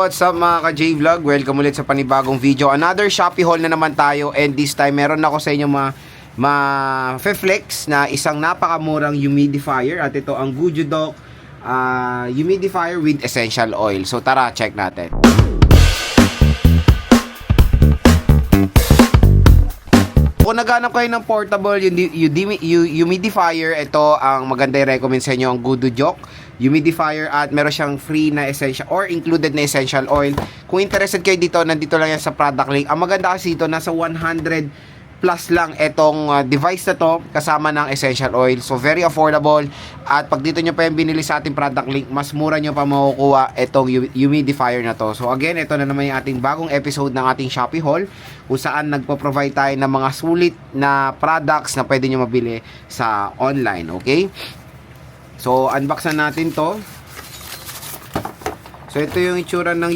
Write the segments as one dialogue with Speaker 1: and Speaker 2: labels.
Speaker 1: What's up mga ka-J-Vlog? Welcome ulit sa panibagong video. Another Shopee haul na naman tayo, and this time meron ako sa inyo ma-flex na isang napakamurang humidifier, at ito ang Gujodoc humidifier with essential oil. So tara, check natin. Kung naghanap kayo ng portable humidifier, ito ang maganda i-recommend sa inyo, ang Gujodoc humidifier, at meron siyang free na essential or included na essential oil. Kung interested kayo dito, nandito lang yan sa product link. Ang maganda kasi dito, nasa 100 plus lang itong device na to kasama ng essential oil. So very affordable, at pag dito nyo pa yung binili sa ating product link, mas mura nyo pa makukuha itong humidifier na to. So again, ito na naman yung ating bagong episode ng ating Shopee haul, kung saan nagpo-provide tayo ng mga sulit na products na pwede nyo mabili sa online. Okay? So, unbox na natin to. So, ito yung itsura ng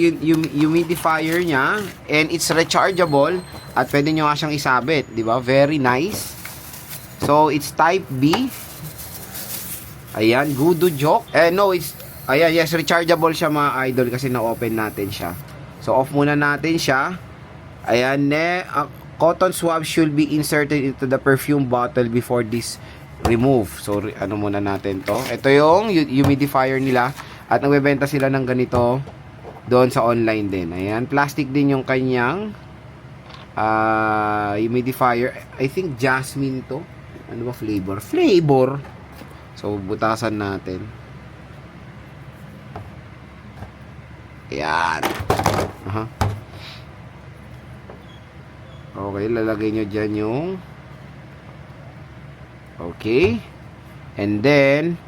Speaker 1: humidifier niya. And it's rechargeable. At pwede nyo nga siyang isabit. Diba? Very nice. So, it's type B. Ayan, Gujodoc. Ayan, yes, rechargeable siya mga idol, kasi na-open natin siya. So, off muna natin siya. Ayan, cotton swab should be inserted into the perfume bottle before this remove. So ano muna natin to. Ito yung humidifier nila, at nagbebenta sila ng ganito doon sa online din. Ayan, plastic din yung kanyang humidifier. I think jasmine to. Ano ba flavor? So butasan natin. Ayan. Okay, lalagay nyo dyan yung okay. And then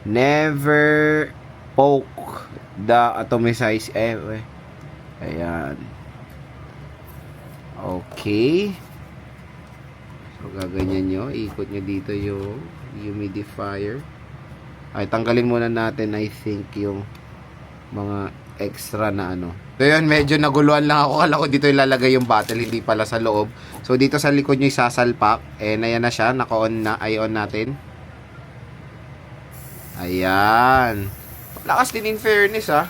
Speaker 1: never poke the atomized ayan. Okay. So gaganyan nyo, ikot nyo dito yung humidifier. Ay, tanggalin muna natin, I think, yung mga extra na ano. So yun, medyo naguluhan lang ako. Kala ko dito ilalagay yung bottle, hindi pala sa loob. So dito sa likod nyo isasalpak. And ayan na siya, naka-on na. I-on natin. Ayan. Lakas din in fairness, ha.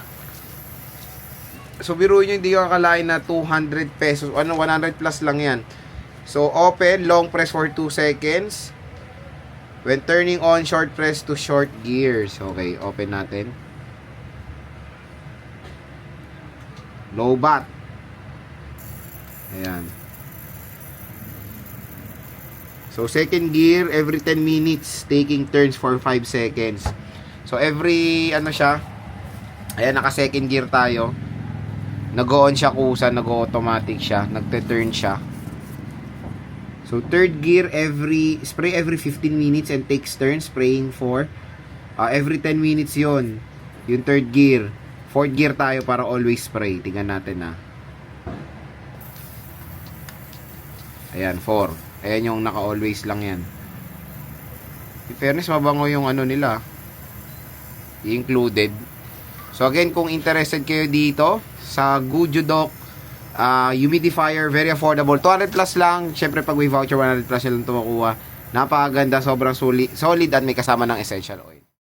Speaker 1: So biro nyo, hindi ko akalain na 200 pesos. 100 plus lang yan. So open, long press for 2 seconds. When turning on, short press to short gears. Okay, open natin. Low bat. Ayan. So second gear, every 10 minutes, taking turns for 5 seconds. So every ano siya, ayan, naka second gear tayo. Nag-on siya kusa, nag-automatic siya, nagte-turn siya. So third gear, spray every 15 minutes and takes turns spraying for every 10 minutes yon. Yung third gear. Fourth gear tayo para always spray. Tingnan natin na. Ayan, 4. Ayan yung naka-always lang yan. In fairness, mabango yung ano nila. Included. So again, kung interested kayo dito sa Gujodoc humidifier, very affordable. 200 plus lang. Syempre pag may voucher, 100 plus lang ito makuha. Napakaganda, sobrang solid, at may kasama ng essential oil.